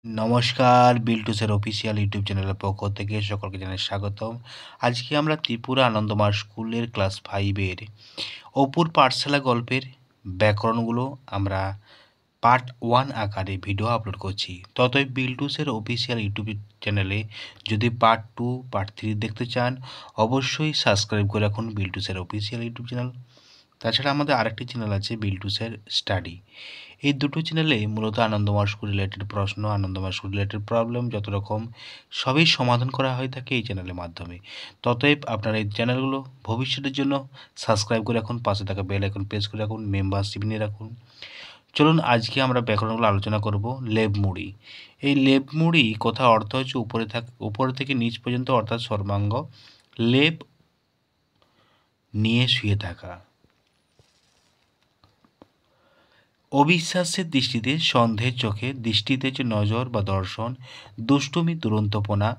নমস্কার, বিল্টুসের official YouTube চ্যানেলের পক্ষ থেকে সকলকে জানাই স্বাগতম। আজকে আমরা ত্রিপুরা আনন্দমার স্কুলের ক্লাস 5 এর অপুর পাঠশালা গল্পের ব্যাকরণগুলো আমরা পার্ট 1 আকারে ভিডিও আপলোড করছি। ততই বিল্টুসের অফিসিয়াল ইউটিউব চ্যানেলে যদি পার্ট 2, পার্ট 3 দেখতে চান অবশ্যই সাবস্ক্রাইব করে রাখুন বিল্টুসের অফিসিয়াল ইউটিউব চ্যানেল। তাছাড়া আমাদের আরেকটি চ্যানেল আছে বিল্টুসের স্টাডি। এই দুটো চ্যানেলে মূলত আনন্দমার স্কুল রিলেটেড প্রশ্ন, আনন্দমার স্কুল রিলেটেড প্রবলেম যত রকম সবই সমাধান করা হয়ে থাকে এই চ্যানেলের মাধ্যমে। ততএব আপনারা এই চ্যানেলগুলো ভবিষ্যতের জন্য সাবস্ক্রাইব করে রাখুন, পাশে থাকা বেল আইকন প্রেস করে রাখুন, মেম্বারশিপ নিয়ে রাখুন। চলুন আজকে আমরা ব্যাকরণগুলো আলোচনা করব। লেবমুড়ি। এই লেবমুড়ি কথার অর্থ হচ্ছে উপরে থেকে নিচ পর্যন্ত অর্থাৎ সর্বাঙ্গ লেব নিয়ে শুয়ে থাকা। অবিশ্বাসের দৃষ্টিতে, সন্দেহের চোখে, দৃষ্টিতে যে নজর বা দর্শন, দুষ্টুমি, দুরন্তপনা,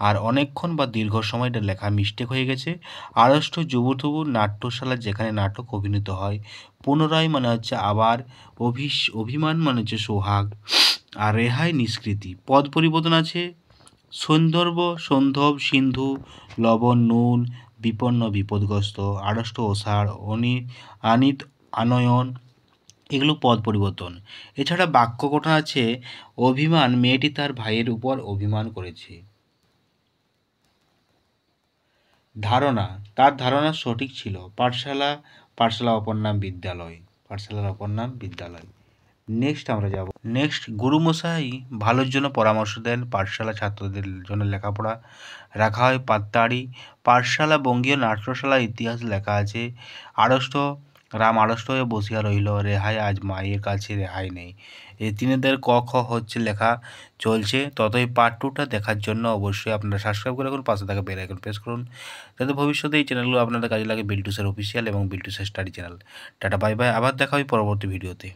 আর অনেকক্ষণ বা দীর্ঘ সময় এটা লেখা মিস্টেক হয়ে গেছে। আড়ষ্ট যুবতবু নাট্যশালা যেখানে নাটক অভিনীত হয়। পুনরায় মানে হচ্ছে আবার, অভিমান মানে হচ্ছে সোহাগ, আর রেহাই নিষ্কৃতি। পদ পরিবর্তন আছে সন্দর্ভ, সন্ধব, সিন্ধু, লবণ, নুন, বিপন্ন, বিপদগ্রস্ত, আড়ষ্ট, ওষাঢ়, আনিত, আনয়ন, এগুলো পদ পরিবর্তন। এছাড়া বাক্য গঠন আছে অভিমান, মেয়েটি তার ভাইয়ের উপর অভিমান করেছে। ধারণা, তার ধারণা সঠিক ছিল। পাঠশালা, পাঠশালা অপর নাম বিদ্যালয়, পাঠশালার অপর নাম বিদ্যালয়। নেক্সট গুরুমশাই ভালোর জন্য পরামর্শ দেন। পাঠশালা ছাত্রদের জন্য লেখাপড়া রাখা হয় পাত্তাড়ি। পাঠশালা বঙ্গীয় নাট্যশালার ইতিহাস লেখা আছে। আড়ষ্ট, রাম আড়ষ্ট হয়ে বসিয়া রহিল, রেহাই আজ মায়ের কাছে রেহাই নেই। এই তিনেদের ক খ হচ্ছে লেখা চলছে। ততই পার্ট 2টা দেখার জন্য অবশ্যই আপনারা সাবস্ক্রাইব করে রাখুন, পাশে থাকা বেল আইকন প্রেস করুন যাতে ভবিষ্যতে এই চ্যানেলগুলো আপনাদের কাজে লাগে। বিল্টুসের অফিসিয়াল এবং বিল্টুসের study channel. Tata, bye bye, আবার দেখা হবে পরবর্তী ভিডিওতে।